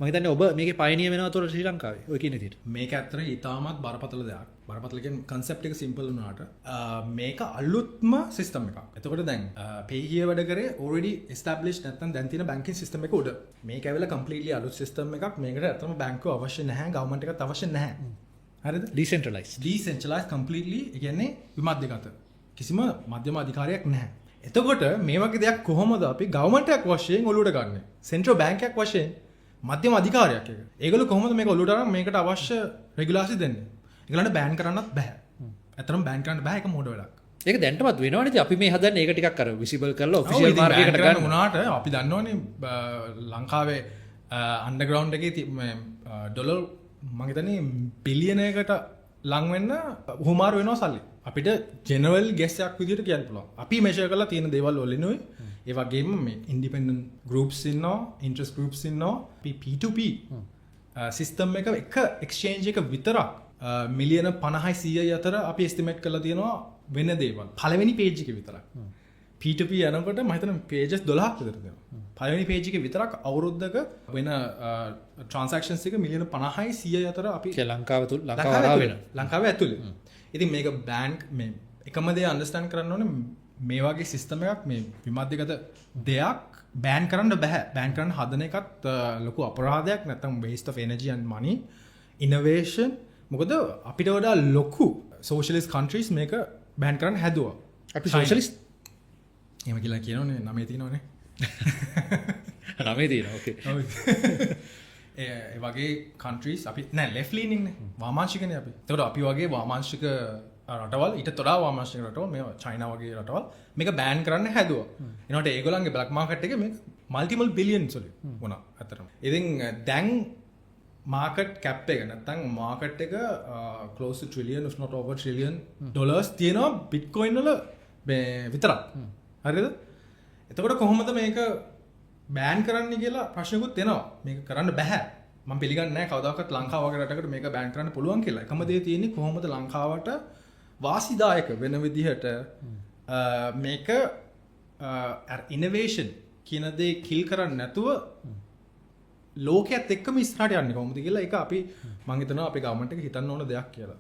මම හිතන්නේ ඔබ මේකේ පයනියර් වෙනවා උතර ශ්‍රී ලංකාවේ ඔය කියන විදිහට. මේක ඇත්තට ඉතාමත් බරපතල දෙයක්. බරපතල කියන්නේ concept එක simple වුණාට මේක අලුත්ම system එකක්. එතකොට දැන් pay here වැඩ කරේ already established නැත්නම් දැන් තියෙන banking system එක උඩ. මේක ඇවිල්ලා completely අලුත් system එකක්. මේකට ඇත්තම බැංකුව අවශ්‍ය නැහැ, government එකත් අවශ්‍ය නැහැ. හරිද? decentralized completely. ඒ කියන්නේ විමධ්‍යගත. කිසිම මධ්‍යම අධිකාරියක් නැහැ. එතකොට මේ වගේ දෙයක් කොහොමද අපි government එකක් වශයෙන් ඔලුවට ගන්නෙ? central bank එකක් වශයෙන් මධ්‍යම අධිකාරියක් එක. ඒගොල්ලෝ කොහොමද මේක ඔලුවට අරන් මේකට අවශ්‍ය රෙගුලාසි දෙන්නේ? ඒගොල්ලන්ට බෑන් කරන්නත් බෑ. ඇත්තටම බෑන් කරන්න බෑ, ඒක මෝඩ වැඩක්. ඒක දැන්ටමත් වෙනවනේ. අපි මේ හදන්නේ ඒක ටිකක් අර විසිබල් කරලා ඔෆිෂියල් මාර්ගයකට ගන්න උනාට අපි දන්නවනේ ලංකාවේ අන්ඩර්ග්‍රවුන්ඩ් එකේ ඩොලර් මම හිතන්නේ බිලියනයකට ලං වෙන්න උහුමාරු වෙනවා සල්ලි. අපිට ජෙනරල් ගෙස් එකක් විදිහට කියන්න පුළුවන්. අපි මෙෂර් කරලා තියෙන දේවල් වලිනුයි ඒ වගේම මේ ඉන්ඩිපෙන්ඩන්ට් ගෲප්ස් ඉන්නවා, ඉන්ටරෙස්ට් ගෲප්ස් ඉන්නවා. අපි P2P සිස්ටම් එක එක්ස්චේන්ජ් එක විතරක් මිලියන 50යි 100යි අතර අපි එස්ටිමේට් කරලා තියෙනවා වෙන දේවල්. පළවෙනි පේජ් එකේ විතරක්. P2P යනකොට මම හිතන්නේ pages 12ක් විතර දෙනවා. පළවෙනි පේජ් එකේ විතරක් අවුරුද්දක වෙන transactions එක මිලියන 50යි 100යි අතර අපි ලංකාවේ ඇතුලේ. ඉතින් මේක බැංක් මේ එකම දේ අන්ඩර්ස්ටෑන්ඩ් කරන්න ඕනේ මේ වගේ සිස්ටම් එකක් මේ විමධ්‍යගත දෙයක් බෑන් කරන්න බෑ. බෑන් කරන්න හදන එකත් ලොකු අපරාධයක්. නැත්නම් waste of energy and money, innovation. මොකද අපිට වඩා ලොකු socialist countries මේක බෑන් කරන්න හැදුවා. අපි socialist එහෙම කියලා කියනෝනේ නමේ තියෙනවනේ. නමේ තියෙනවා. ඕකේ. ඒ වගේ countries අපි නෑ left leaning නේ. වාමාංශිකනේ අපි. ඒකට අපි වගේ වාමාංශික රටවල් ඊට තොරා වාමාංශික රටවල් මේ චයිනා වගේ රටවල් මේක බෑන් කරන්න හැදුවා. එනකොට ඒගොල්ලන්ගේ බ්ලැක් මාකට් එකේ මේක මල්ටිපල් බිලියන්ස් වලින් වුණා අතරම. ඉතින් දැන් මාකට් කැප් එක නැත්නම් මාකට් එක close to trillion if not over trillion dollars තියෙනවා bitcoin වල විතරක්. හරිද? එතකොට කොහොමද මේක බෑන් කරන්න කියලා ප්‍රශ්නකුත් එනවා. මේක කරන්න බෑ. මම පිළිගන්නේ නැහැ කවදාකවත් ලංකාව වගේ රටකට මේක බෑන් කරන්න පුළුවන් කියලා. එකම දේ තියෙන්නේ කොහොමද ලංකාවට වාසිදායක වෙන විදිහට මේක ඉනෝවේෂන් කියන දේ කිල් කරන්නේ නැතුව ලෝකයේත් එක්කම ඉස්සරහට යන්නේ කොහොමද කියලා ඒක අපි මම හිතනවා අපේ ගවර්න්මන්ට් එක හිතන්න ඕන දෙයක් කියලා.